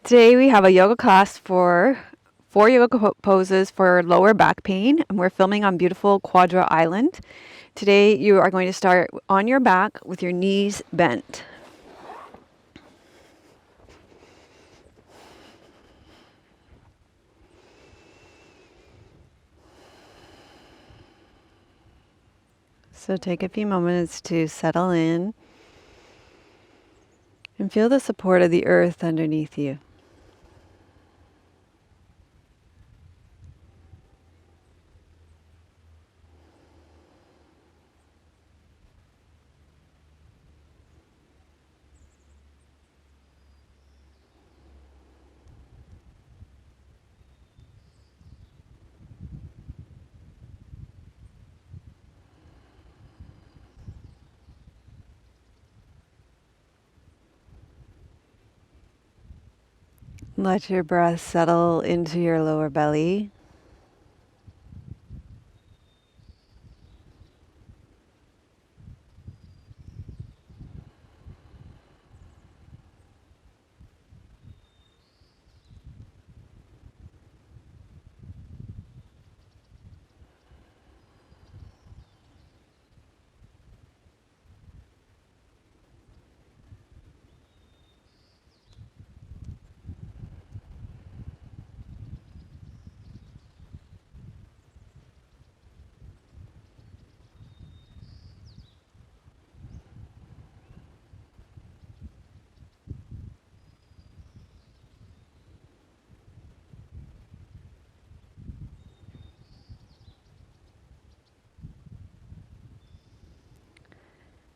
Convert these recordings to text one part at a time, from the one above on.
Today we have a yoga class for 4 yoga poses for lower back pain, and we're filming on beautiful Quadra Island. Today you are going to start on your back with your knees bent. So take a few moments to settle in and feel the support of the earth underneath you. Let your breath settle into your lower belly.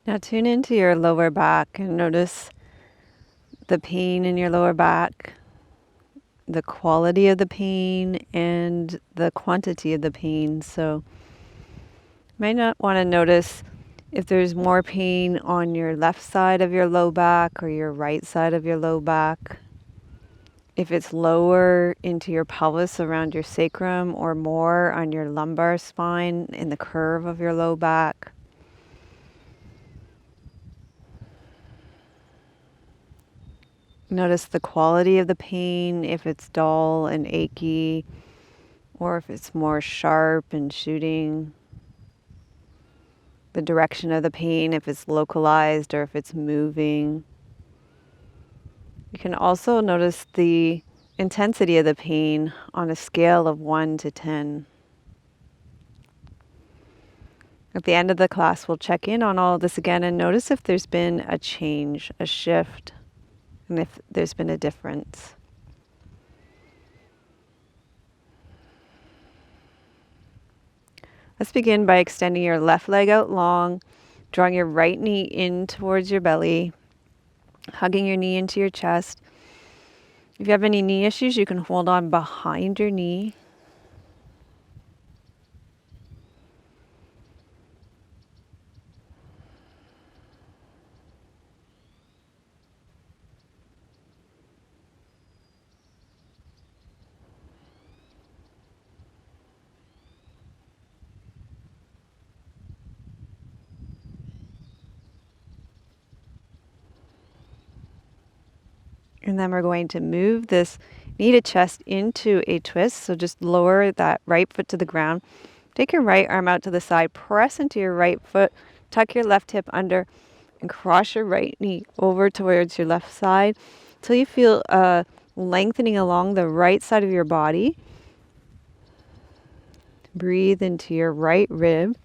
Now tune into your lower back and notice the pain in your lower back, the quality of the pain and the quantity of the pain. So you might not want to notice if there's more pain on your left side of your low back or your right side of your low back. If it's lower into your pelvis around your sacrum or more on your lumbar spine in the curve of your low back. Notice the quality of the pain, if it's dull and achy, or if it's more sharp and shooting. The direction of the pain, if it's localized or if it's moving. You can also notice the intensity of the pain on a scale of 1 to 10. At the end of the class, we'll check in on all of this again and notice if there's been a change, a shift, and if there's been a difference. Let's begin by extending your left leg out long, drawing your right knee in towards your belly, hugging your knee into your chest. If you have any knee issues, you can hold on behind your knee. And then we're going to move this knee to chest into a twist. So just lower that right foot to the ground. Take your right arm out to the side, press into your right foot, tuck your left hip under, and cross your right knee over towards your left side until you feel a lengthening along the right side of your body. Breathe into your right rib.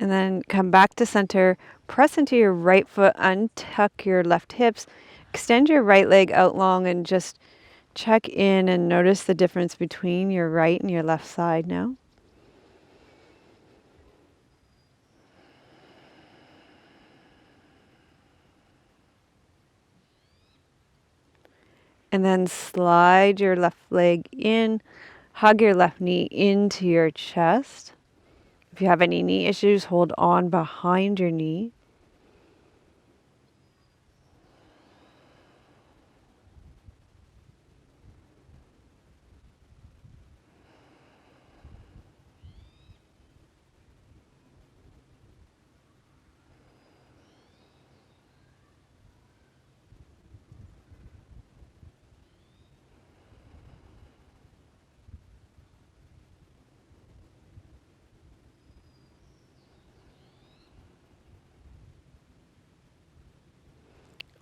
And then come back to center. Press into your right foot, untuck your left hips, extend your right leg out long, and just check in and notice the difference between your right and your left side now. And then slide your left leg in, hug your left knee into your chest. If you have any knee issues, hold on behind your knee.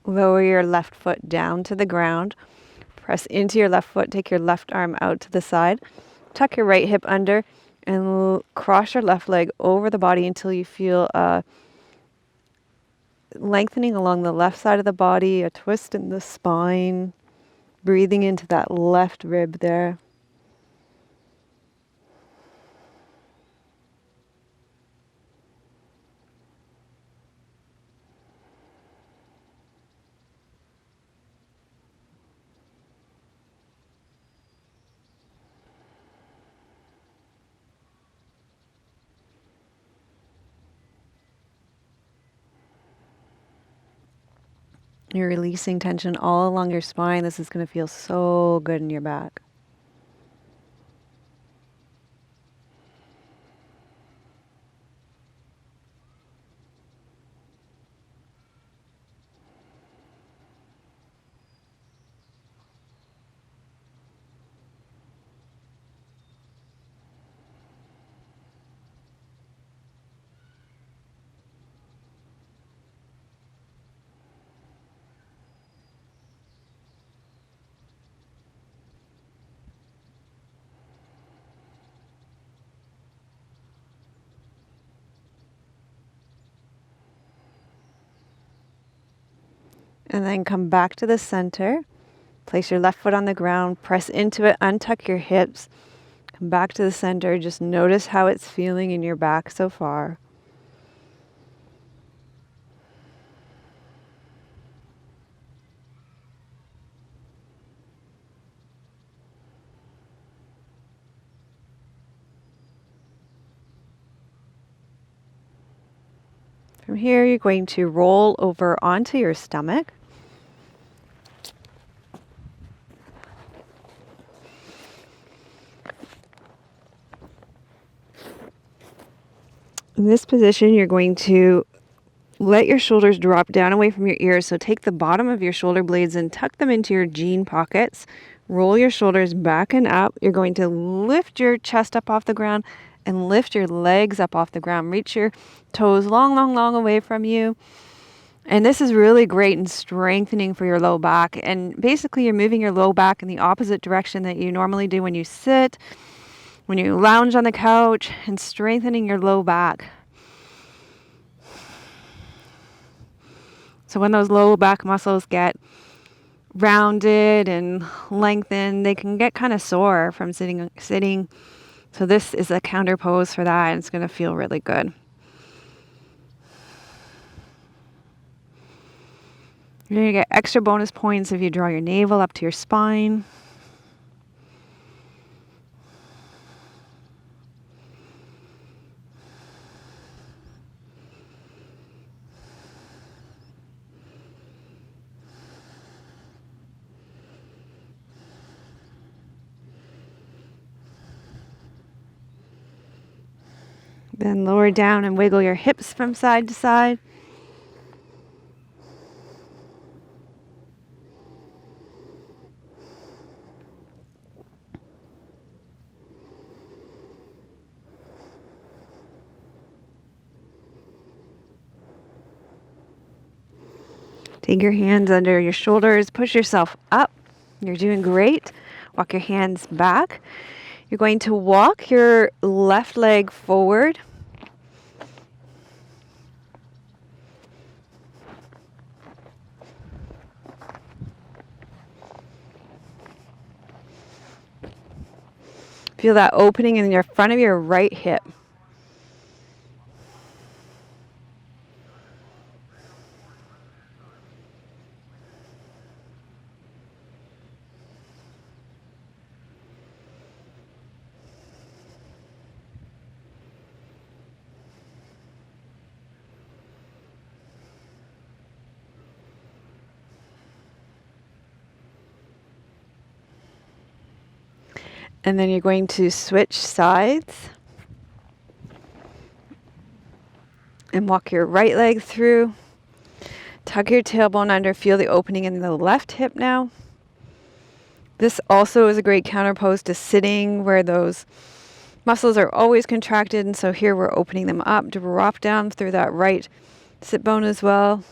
Lower your left foot down to the ground. Press into your left foot. Take your left arm out to the side. Tuck your right hip under and cross your left leg over the body until you feel a lengthening along the left side of the body, a twist in the spine, breathing into that left rib there. You're releasing tension all along your spine. This is going to feel so good in your back. And then come back to the center. Place your left foot on the ground. Press into it. Untuck your hips. Come back to the center. Just notice how it's feeling in your back so far. From here, you're going to roll over onto your stomach. In this position, you're going to let your shoulders drop down away from your ears. So take the bottom of your shoulder blades and tuck them into your jean pockets. Roll your shoulders back and up. You're going to lift your chest up off the ground and lift your legs up off the ground. Reach your toes long, long, long away from you. And this is really great in strengthening for your low back. And basically, you're moving your low back in the opposite direction that you normally do when you sit, when you lounge on the couch, and strengthening your low back. So when those low back muscles get rounded and lengthened, they can get kind of sore from sitting. So this is a counter pose for that, and it's going to feel really good. You're going to get extra bonus points if you draw your navel up to your spine. Then lower down and wiggle your hips from side to side. Take your hands under your shoulders, push yourself up. You're doing great. Walk your hands back. You're going to walk your left leg forward. Feel that opening in your front of your right hip. And then you're going to switch sides and walk your right leg through. Tuck your tailbone under. Feel the opening in the left hip now. This also is a great counterpose to sitting, where those muscles are always contracted. And so here we're opening them up. Drop down through that right sit bone as well.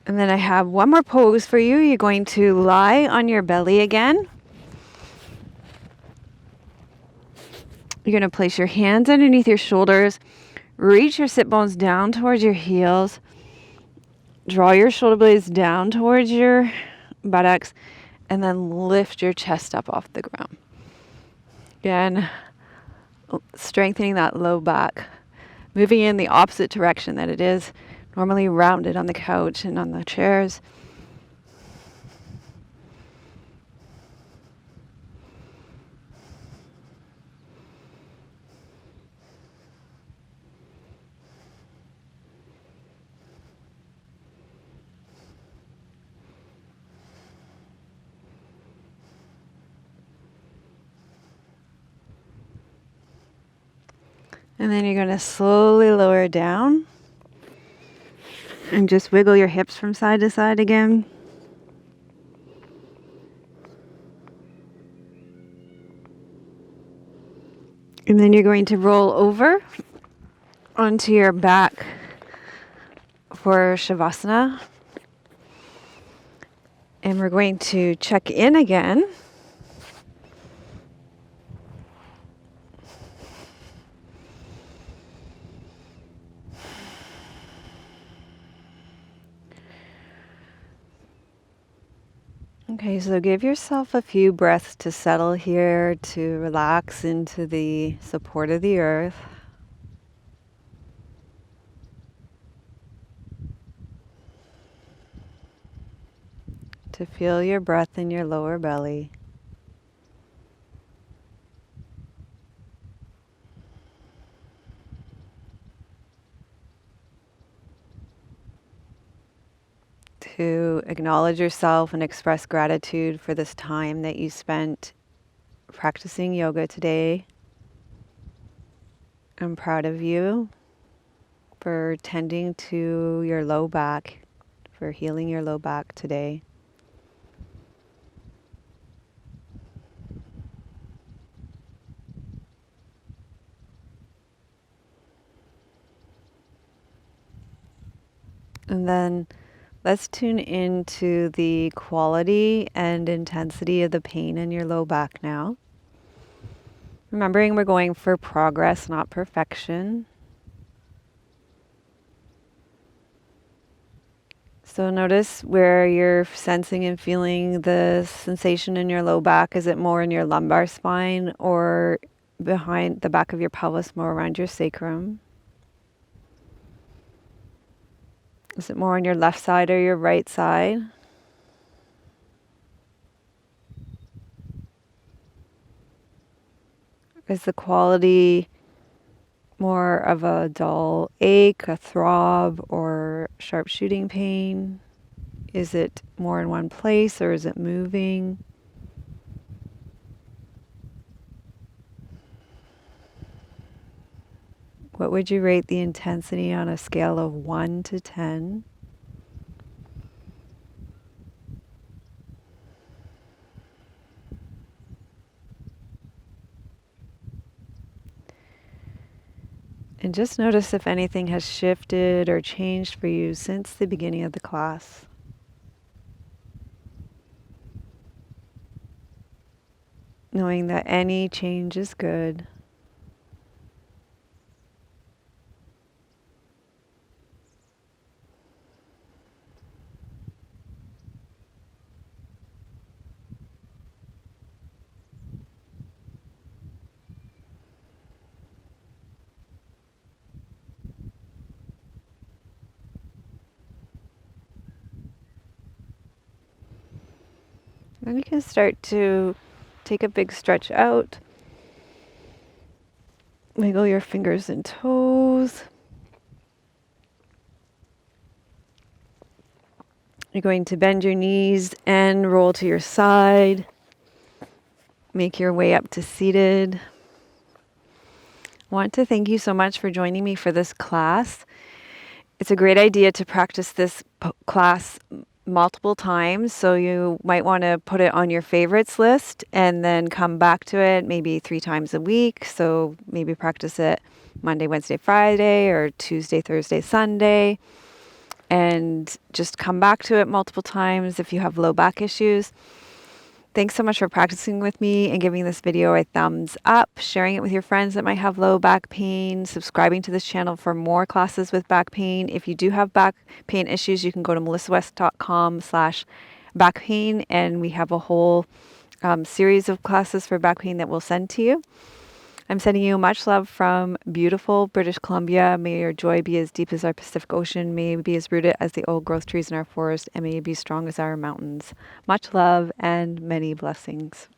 And then I have one more pose for you. You're going to lie on your belly again. You're going to place your hands underneath your shoulders. Reach your sit bones down towards your heels. Draw your shoulder blades down towards your buttocks. And then lift your chest up off the ground. Again, strengthening that low back. Moving in the opposite direction that it is normally rounded on the couch and on the chairs. And then you're going to slowly lower down and just wiggle your hips from side to side again. And then you're going to roll over onto your back for Shavasana. And we're going to check in again. Okay, so give yourself a few breaths to settle here, to relax into the support of the earth. To feel your breath in your lower belly. To acknowledge yourself and express gratitude for this time that you spent practicing yoga today. I'm proud of you for tending to your low back, for healing your low back today. And then let's tune into the quality and intensity of the pain in your low back now. Remembering we're going for progress, not perfection. So notice where you're sensing and feeling the sensation in your low back. Is it more in your lumbar spine or behind the back of your pelvis, more around your sacrum? Is it more on your left side or your right side? Is the quality more of a dull ache, a throb, or sharp shooting pain? Is it more in one place or is it moving? What would you rate the intensity on a scale of 1 to 10? And just notice if anything has shifted or changed for you since the beginning of the class. Knowing that any change is good. Then you can start to take a big stretch out. Wiggle your fingers and toes. You're going to bend your knees and roll to your side. Make your way up to seated. I want to thank you so much for joining me for this class. It's a great idea to practice this class multiple times, so you might want to put it on your favorites list and then come back to it maybe 3 times a week. So maybe practice it Monday, Wednesday, Friday, or Tuesday, Thursday, Sunday, and just come back to it multiple times if you have low back issues. Thanks so much for practicing with me and giving this video a thumbs up, sharing it with your friends that might have low back pain, subscribing to this channel for more classes with back pain. If you do have back pain issues, you can go to melissawest.com/back pain, and we have a whole series of classes for back pain that we'll send to you. I'm sending you much love from beautiful British Columbia. May your joy be as deep as our Pacific Ocean. May you be as rooted as the old growth trees in our forest. And may you be strong as our mountains. Much love and many blessings.